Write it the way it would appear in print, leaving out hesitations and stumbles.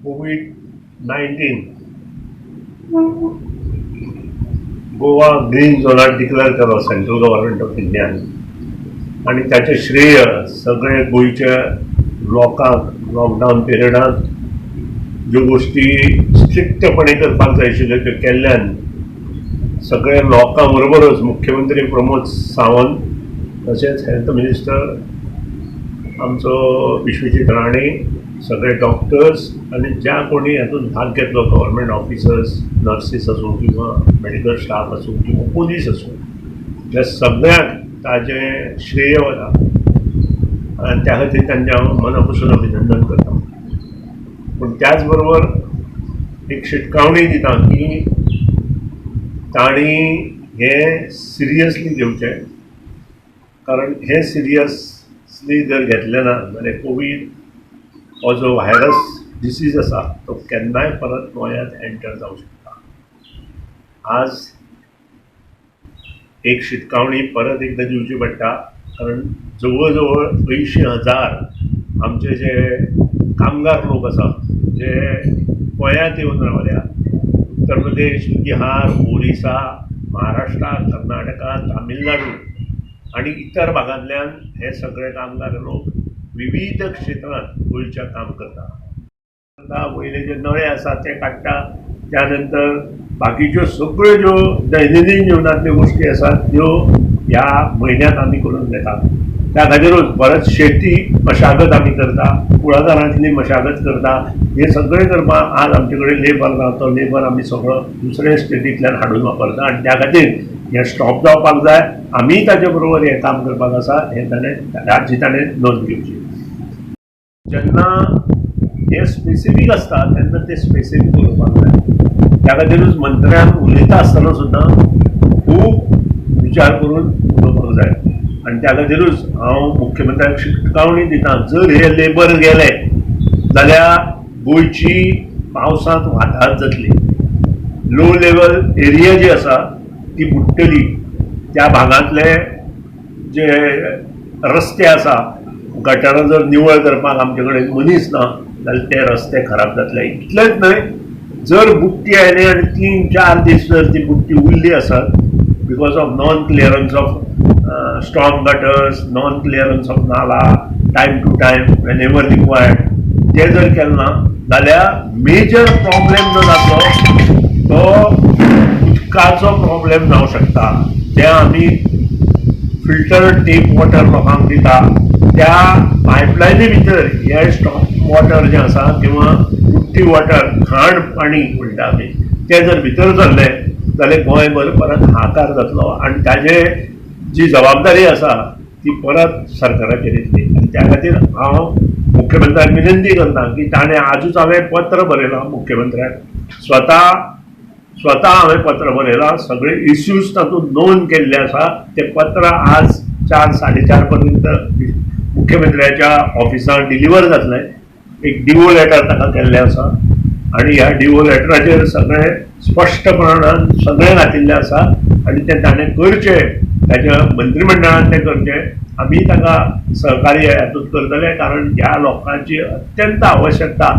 कोविड-19 Goa green झोनात declare केलो central government of Indian आणि त्याचे श्रेय सगळे गोयच्या लोकांक लॉकडाऊन पिरियडांत ज्यो गोष्टी स्ट्रिक्टपणे करपाक जाय आशिल्ल्यो त्यो केल्ल्यान सगळे लोकां बरोबरच मुख्यमंत्री प्रमोद सावंत तशेंच हेल्थ मिनिस्टर आमचो विश्वजीत राणे सगळे डॉक्टर्स आणि ज्या कोणी हातूंत भाग घेतलो गव्हर्नमेंट ऑफिसर्स नर्सीस आसूं किंवा मेडिकल स्टाफ आसूं किंवा पोलीस आसूं त्या सगळ्यांक ताजें श्रेय वता आणि त्या खातीर तांचें हांव मना पासून अभिनंदन करता. पूण त्याच बरोबर एक शिटकावणी दिता की तांणी हे सिरियसली घेवचें, कारण हे सिरियसली जर घेतलें ना जाल्यार कोवीड हो जो व्हायरस डिसीज आसा तो केन्नाय परत गोंयांत एंटर जावंक शकता. आज एक शिटकावणी परत एकदा दिवची पडटा, कारण जवळ जवळ 80,000 आमचे जे कामगार लोक आसा जे गोंयांत येवन रावल्या, उत्तर प्रदेश, बिहार, ओरिसा, महाराष्ट्रा, कर्नाटका, तामिळनाडू आणि इतर भागांतल्यान हे सगळे कामगार लोक विविध क्षेत्रांत गोंयच्या काम करता. वयले जे नळे आसा ते काडटा, त्यानंतर बाकीच्यो सगळ्यो ज्यो दैनंदीन जिवनांतल्यो गोश्टी आसात त्यो ह्या म्हयन्यांत आमी करून घेतात. त्या खातीरूच परत शेती मशागत आमी करता, कुळागरांतली मशागत करता. हे सगळें करपाक आज आमचे कडेन लेबर ना, तो लेबर आमी सगळो दुसऱ्या स्टेटींतल्यान हाडून वापरता आणि त्या खातीर हें स्टॉप जावपाक जाय. आमी ताचे बरोबर हें काम करपाक आसा हें ताणें नोंद घेवची. जेन्ना हे स्पेसिफीक आसता तेन्ना ते स्पेसिफीक उलोवपाक जाय. त्या खातीरूच मंत्र्यान उलयता आसतना सुद्दां खूब विचार करून उलोवपाक जाय आणि त्या खातीरूच हांव मुख्यमंत्र्याक शिटकावणी दिता, जर हे लेबर गेले जाल्यार गोंयची पावसांत वाठार जातली, लो लेवल एरिया जी आसा ती बुडटली. त्या भागांतले जे रस्ते आसा, गटारां जर निवळ करपाक आमचे कडेन मनीस ना जाल्यार ते रस्ते खराब जातले. इतलेंच न्हय, जर बुट्टी आयली आनी 3-4 दीस जर ती बुट्टी उरली आसत because of non clearance of storm gutters, non clearance of नाला time to time whenever required, ते जर केलें ना जाल्यार मेजर प्रॉब्लेम जो जातलो तो उदकाचो प्रॉब्लेम जावंक शकता. जे आमी फिल्टर टेप वॉटर लोकांक दिता त्या पायपलायनी भितर हे स्टॉप वॉटर जे आसा किंवा बुट्टी वॉटर घाण पाणी म्हणटा आमी ते जर भितर सरलें जाल्यार गोंयभर परत हाकार जातलो आणि ताजे जी जबाबदारी आसा ती परत सरकाराचेर येतली. आनी त्या खातीर हांव मुख्यमंत्र्याक विनंती करता की ताणें आजूच हांवें पत्र बरयलां मुख्यमंत्र्याक, स्वता हांवें पत्र बरयलां, सगळे इश्यूज तातूंत नोंद केल्ले आसा. ते पत्र आज 4-4:30 पर्यंत मुख्यमंत्र्याच्या ऑफिसांत डिलिव्हर जातलें. एक डिवो लेटर ताका केल्लें आसा आणि ह्या डिवो लेटराचेर सगळे स्पश्टपणान सगळें घातिल्लें आसा आणि ते ताणें करचें, ताच्या मंत्रिमंडळान तें करचें. आमी ताका सहकार्य हातूंत करतले, कारण ह्या लोकांची अत्यंत आवश्यकता